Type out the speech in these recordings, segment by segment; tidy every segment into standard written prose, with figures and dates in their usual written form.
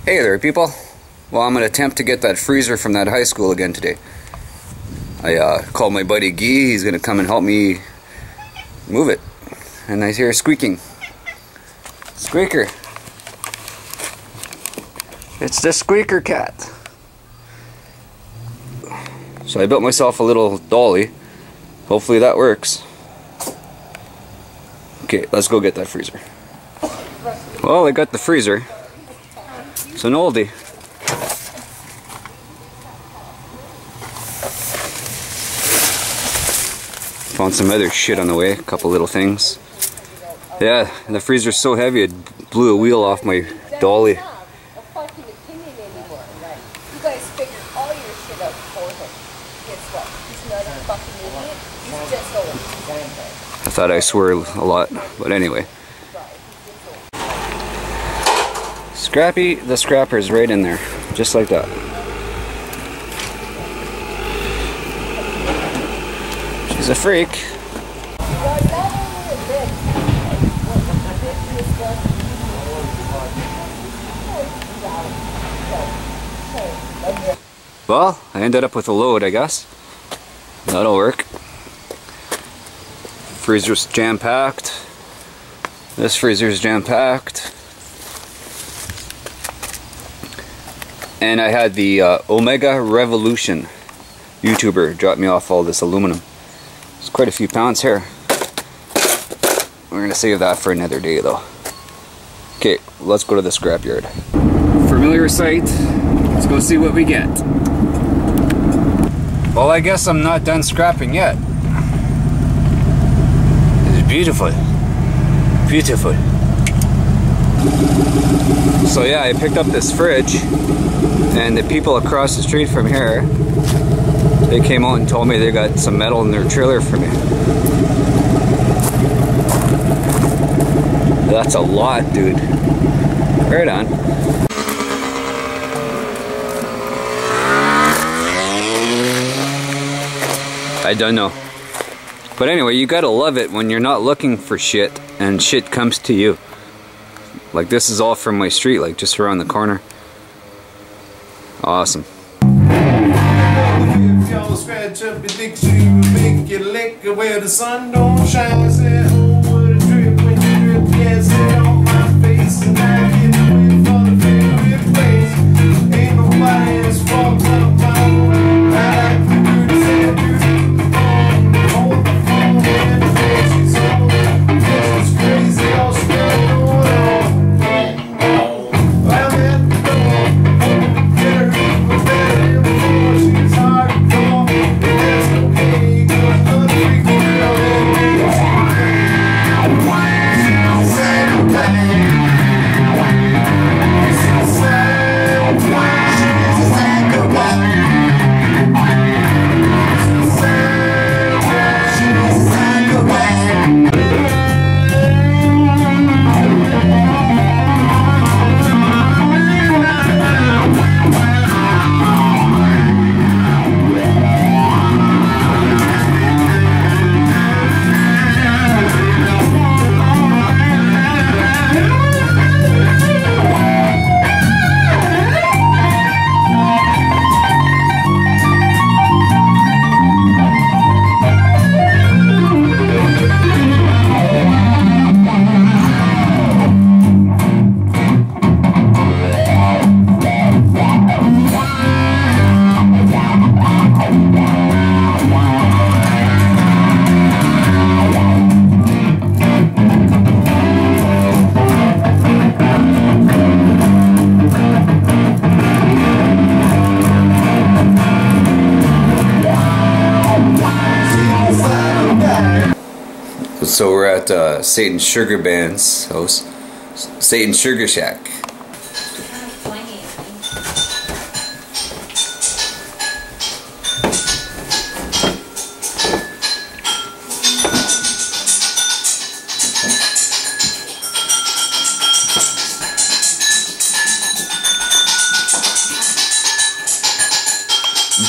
Hey there, people. Well, I'm going to attempt to get that freezer from that high school again today. I called my buddy Guy. He's going to come and help me move it. And I hear squeaking. Squeaker. It's the squeaker cat. So I built myself a little dolly. Hopefully that works. Okay, let's go get that freezer. Well, I got the freezer. It's an oldie. Found some other shit on the way, a couple little things. Yeah, the freezer's so heavy it blew a wheel off my dolly. I thought I swear a lot, but anyway. Scrappy the scrapper is right in there, just like that. She's a freak. Well, I ended up with a load, I guess. That'll work. Freezer's jam-packed. This freezer's jam-packed. And I had the Omega Revolution YouTuber drop me off all this aluminum. It's quite a few pounds here. We're gonna save that for another day though. Okay, let's go to the scrapyard. Familiar sight. Let's go see what we get. Well, I guess I'm not done scrapping yet. It's beautiful. Beautiful. So yeah, I picked up this fridge, and the people across the street from here, they came out and told me they got some metal in their trailer for me. That's a lot, dude. Right on. I don't know. But anyway, you gotta love it when you're not looking for shit and shit comes to you. Like this is all from my street, like just around the corner. Awesome. If y'all scratch up your dick, you make it lick where the sun don't shine. Say, oh, what a trip when you drip, yes, it on my face. And I get away from the favorite place. Ain't nobody else walks up my road. I like to do the same, do the phone. Hold the phone in the face, she's all this is crazy, all she got going on. I'm at the door, get her in with that before she's hardcore. And that's okay, 'cause none freaking girl in me. So we're at Satan's Sugar Band's house. Satan's Sugar Shack.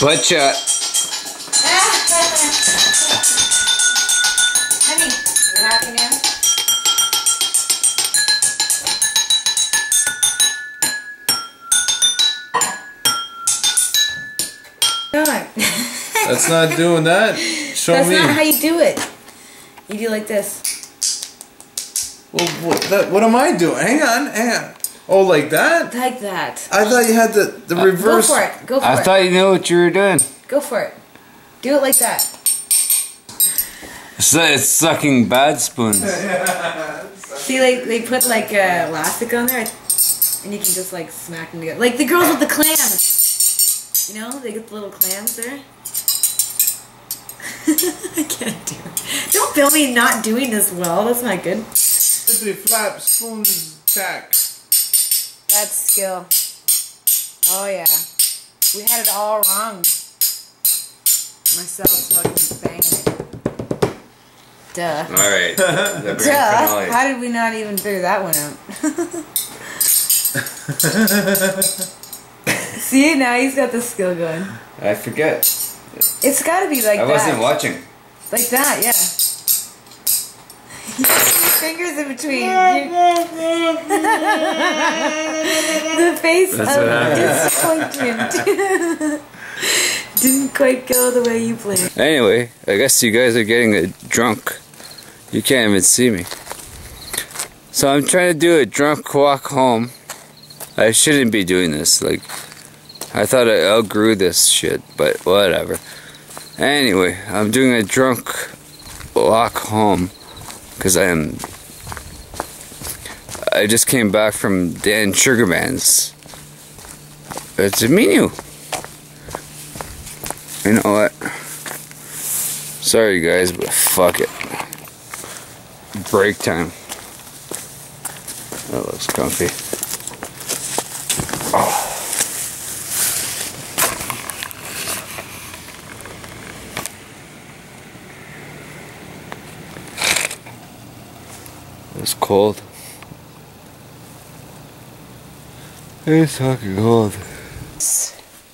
Butt shot. Honey, you happy now? God. That's not doing that. Show That's me. not how you do it. You do like this. Well, what am I doing? Hang on. Oh, like that? Like that. I thought you had the reverse. Go for it. Go for it. I thought you knew what you were doing. Go for it. Do it like that. So it's sucking bad spoons. See, like they put like elastic on there, and you can just like smack them together. Like the girls with the clams. You know, they get the little clams there. I can't do it. Don't film me not doing this well. That's not good. Flippity flap, spoons, tack. That's skill. Oh yeah. We had it all wrong. Myself fucking banging it. Duh. Alright. Duh. How did we not even figure that one out? See, now he's got the skill going. I forget. It's gotta be like that. I wasn't watching. Like that, yeah. Fingers in between. The face of disappointment. Didn't quite go the way you planned. Anyway, I guess you guys are getting drunk. You can't even see me. So I'm trying to do a drunk walk home. I shouldn't be doing this. Like, I thought I outgrew this shit, but whatever. Anyway, I'm doing a drunk walk home because I just came back from Dan Sugarman's. It's a menu. You know what? Sorry guys, but fuck it. Break time. That looks comfy. Oh. It's cold. It's fucking cold.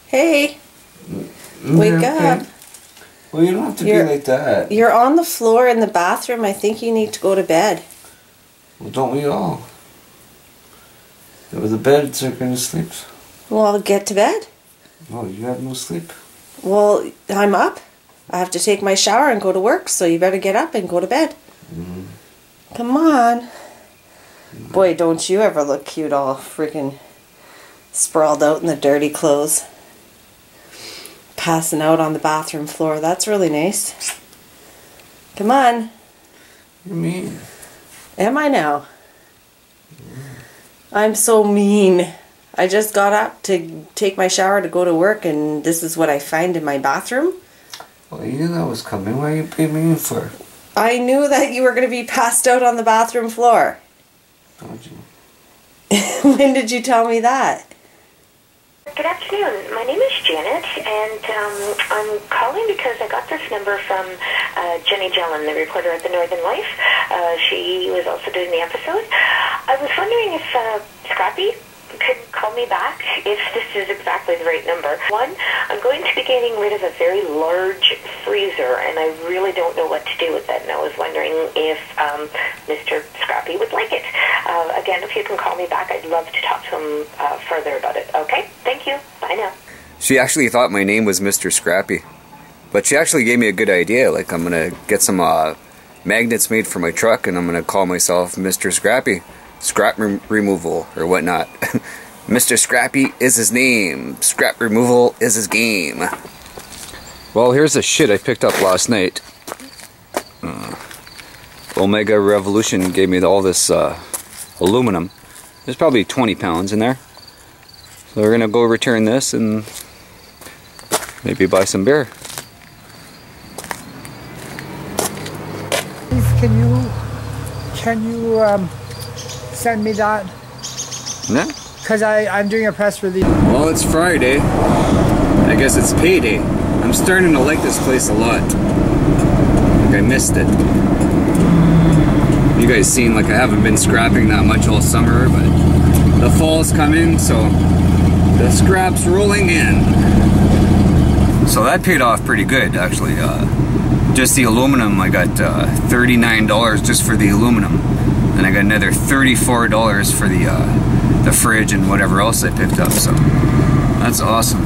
Hey, wake up. Well, you don't have to be like that. You're on the floor in the bathroom. I think you need to go to bed. Well, don't we all? The beds are gonna sleep. Well, get to bed. Oh, you have no sleep? Well, I'm up. I have to take my shower and go to work, so you better get up and go to bed. Mm-hmm. Come on. Boy, don't you ever look cute all freaking sprawled out in the dirty clothes. Passing out on the bathroom floor. That's really nice. Come on. You're mean. Am I now? I'm so mean. I just got up to take my shower to go to work, and this is what I find in my bathroom. Well, you knew that was coming. Why are you being mean for? I knew that you were going to be passed out on the bathroom floor. Told you. When did you tell me that? Good afternoon. My name is Janet, and I'm calling because I got this number from Jenny Jellin, the reporter at the Northern Life. She was also doing the episode. I was wondering if Scrappy could call me back if this is exactly the right number. One, I'm going to be getting rid of a very large freezer, and I really don't know what to do with it, and I was wondering if Mr. Scrappy would like it. Again, if you can call me back, I'd love to talk to him further about it. Okay? Thank you. Bye now. She actually thought my name was Mr. Scrappy. But she actually gave me a good idea. Like, I'm gonna get some magnets made for my truck, and I'm gonna call myself Mr. Scrappy. Scrap removal or whatnot. Mr. Scrappy is his name. Scrap removal is his game. Well, here's the shit I picked up last night. Omega Revolution gave me all this aluminum. There's probably 20 pounds in there. So we're gonna go return this and maybe buy some beer. Can you send me that? Yeah. Because I'm doing a press release. Well, it's Friday. I guess it's payday. I'm starting to like this place a lot. Like I missed it. You guys seen, like, I haven't been scrapping that much all summer, but the fall's coming, so the scrap's rolling in. So that paid off pretty good, actually. Just the aluminum, I got $39 just for the aluminum. And I got another $34 for the fridge and whatever else I picked up, so that's awesome.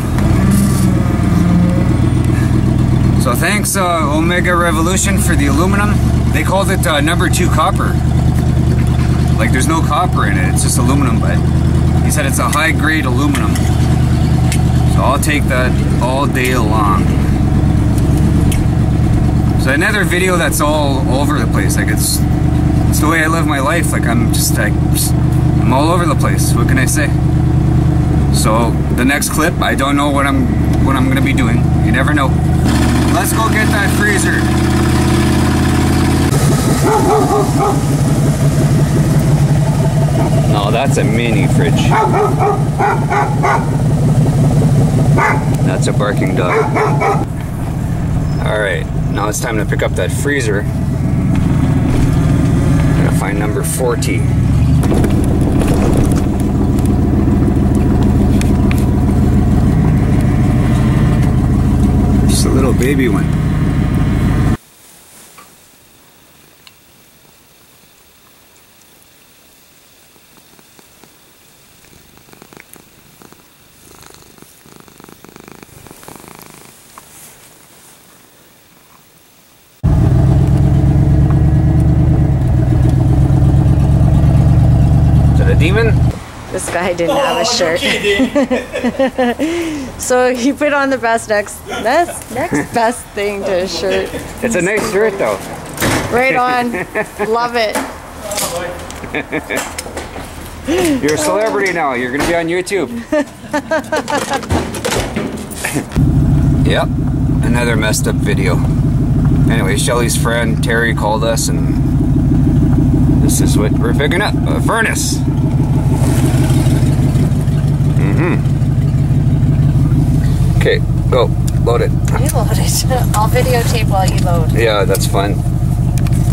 So thanks Omega Revolution for the aluminum. They called it number 2 copper. Like there's no copper in it, it's just aluminum, but he said it's a high grade aluminum. So I'll take that all day long. So another video that's all over the place. Like it's the way I live my life. Like I'm all over the place. What can I say? So the next clip, I don't know what I'm gonna be doing. You never know. Let's go get that freezer. No, that's a mini fridge. That's a barking dog. Alright, now it's time to pick up that freezer. Gotta find number 40. Just a little baby one. Demon? This guy didn't have a shirt. So he put on the next best thing to a shirt. It's a nice shirt though. Right on. Love it. You're a celebrity now. You're gonna be on YouTube. Yep. Another messed up video. Anyway, Shelly's friend Terry called us and this is what we're picking up. A furnace. Okay, go. Load it. You load it. I'll videotape while you load. Yeah, that's fun.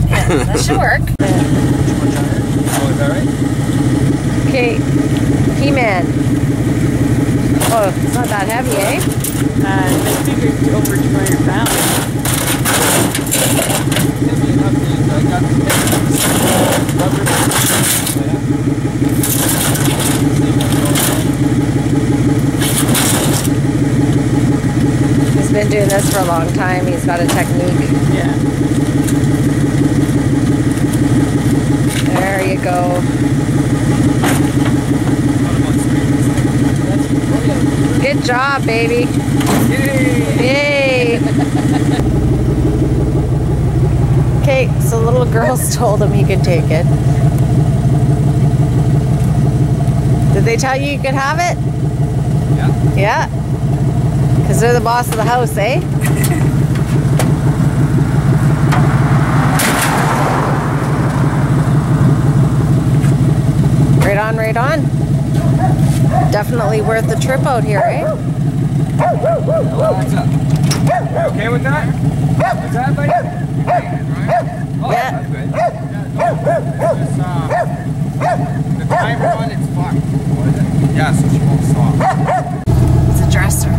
Yeah, that should work. Oh, is that right? Okay, He-Man. Oh, it's not that heavy, eh? I figured over 200 pounds. He's been doing this for a long time. He's got a technique. Yeah. There you go. Good job, baby. Yay! Okay, so the little girls told him he could take it. Did they tell you could have it? Yeah. Yeah. Because they're the boss of the house, eh? Right on, right on. Definitely worth the trip out here, eh? What's up? You okay with that? What's that, buddy? Oh, Yeah. that's good. The timer on it's fucked. What is it? Yeah, so she won't stop. It's a dresser.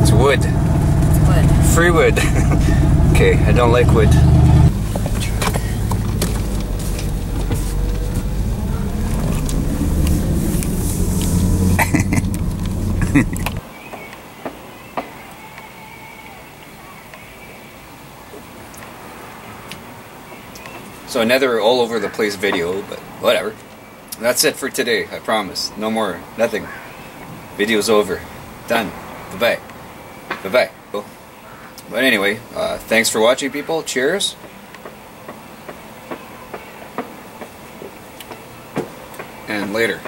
It's wood. It's wood. Free wood. Okay, I don't like wood. So another all over the place video, but whatever. That's it for today, I promise. No more, nothing. Video's over. Done. Bye-bye. Bye-bye. Cool. But anyway, thanks for watching, people. Cheers. And later.